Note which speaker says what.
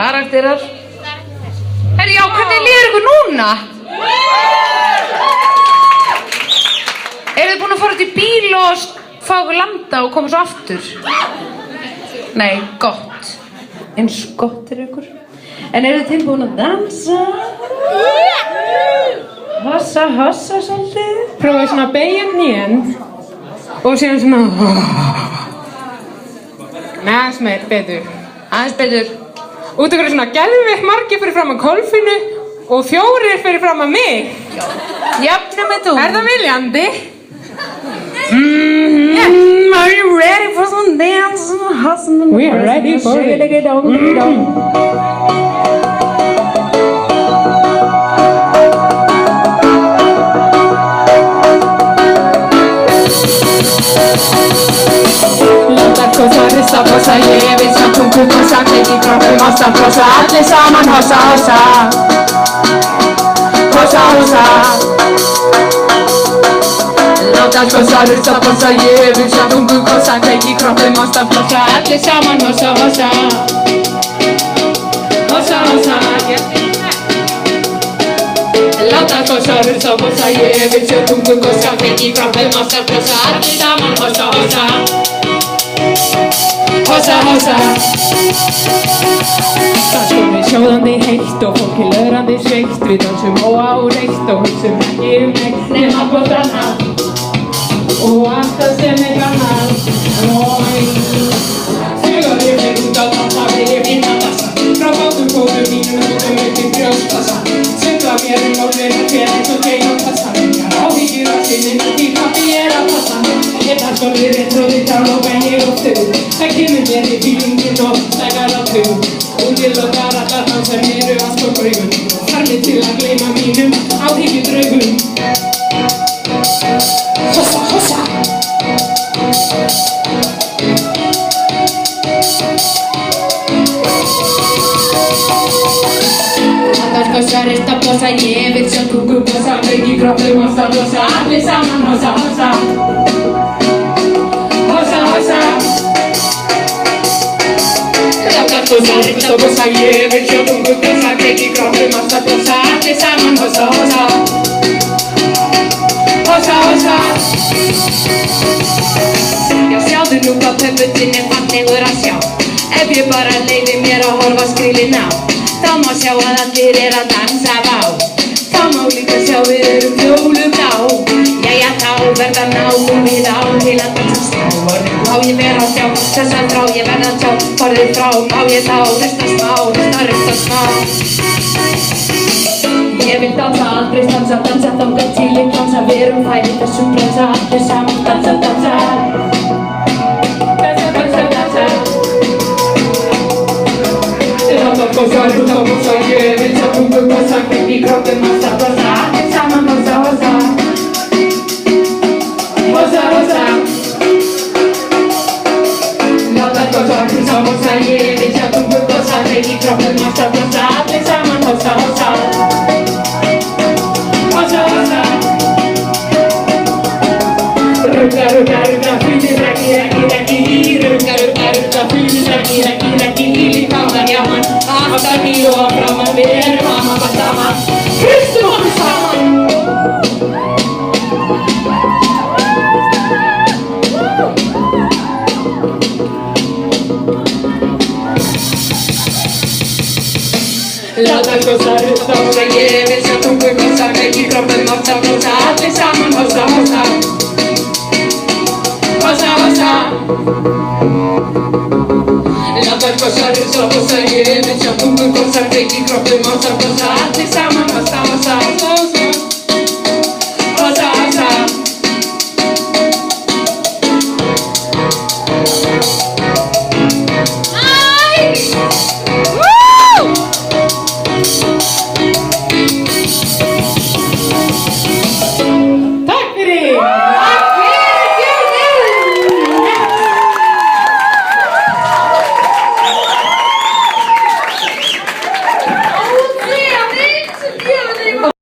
Speaker 1: karakterar. Herri, já, hvernig líður ykkur núna? Eru þið búin að fara út í bíl og fá ykkur landa og koma svo aftur? Nei, gott. Eins gott ykkur. En eru þið tilbúin að dansa? Hossa, hossa svolítið.
Speaker 2: Prófaðu svona að beygja hnén og síðan svona aðeins meir, betur.
Speaker 1: Aðeins betur.
Speaker 2: Út okkur svona geðveikt margir fyrir fram að Kolfinnu og 4 fyrir fram að mig.
Speaker 1: Jafnum með þú.
Speaker 2: Er það viljandi?
Speaker 1: Are you ready for some dance?
Speaker 2: We are ready for it.
Speaker 3: Kossa, rissa, bossa, ég vil sjá tungu kossa, kveiki kroppum, hossa, bossa, allir saman, hossa, hossa. Hossa, hossa. Láta kossa, rissa, bossa, ég vil sjá tungu kossa, kveiki kroppum, hossa, bossa, allir saman, hossa, hossa. Hossa, hossa. Láta kossa, rissa, bossa, ég vil sjá tungu kossa, kveiki kroppum, hossa, bossa, allir saman, hossa, hossa. Hossa, hossa. Það skóli sjóðandi heitt og fólki löðrandi sveitt. Við dansum óáreitt og hugsum ekki neitt nema bótana og allt það sem gannað. Þegar ég fer út á dansa vil ég finna þessa. Frá bátum fótum mínum út upp í brjóstpassa. Svindla mér lóðir og hver eins og gein og passa. Engar áhyggjur af sinninu því pabbi að passa. Ég danskóli réttróði tál og venni og þau. Það kemur mér í fílingin og stækar á tug. Útilokar allar þann sem eru allt og graugun. Þar mig til að gleyma mínum áhyggjudraugum. Hossa, hossa. Allar kossa, rista, bossa, ég vil sjá tungu bossa, kveiki kroppum, hossa, bossa, allir saman, hossa, hossa. Hossa, hossa. Allar kossa, rista, bossa, ég vil sjá tungu bossa, kveiki kroppum, hossa, bossa, allir saman, hossa, hossa. Hossa, hossa. Já, sjáðu nú hvað pöppullinn fallegur að sjá. Ef ég bara leyfi mér að horfa skrílinn á, þá má sjá að allir að dansa á. Þá má líka sjá við erum fjólublá. Jæja, þá verða náum við á til að dansa smá. Orðið má ég vera að sjá, þessa þrá ég verða að sjá. Orðið frá má ég þá resta smá. Ég vil dansa, aldrei stansa, dansa þangað til ég dansa. Við erum færi þessum bransa, allir saman dansa, dansa. Dansa, dansa, dansa. Láta kossa, rúta, bossa, ég vil sjá tungu kossa, kveiki kroppum, hossa, bossa, allir saman, hossa, hossa. Hossa, hossa. Láta kossa, rúta, bossa, ég vil sjá tungu kossa, kveiki kroppum, hossa, bossa, allir saman, hossa, hossa. Hossa, hossa. Rugga, rugga, rugga, fyrir reggi, reggi, reggi. Rugga, rugga, rugga, fyrir reggi, reggi, reggi. Líkamann, já mann, aftan í og framan. Við erum amma saman, hristum okkur saman. Láta kossa, rista, bossa, ég vil sjá tungu kossa, kveiki kroppum, hossa, bossa, allir saman, hossa, hossa. Hossa, hossa. Láta kossa, rista, bossa, ég vil sjá tungu kossa, kveiki kroppum, hossa, bossa, allir saman, hossa, hossa.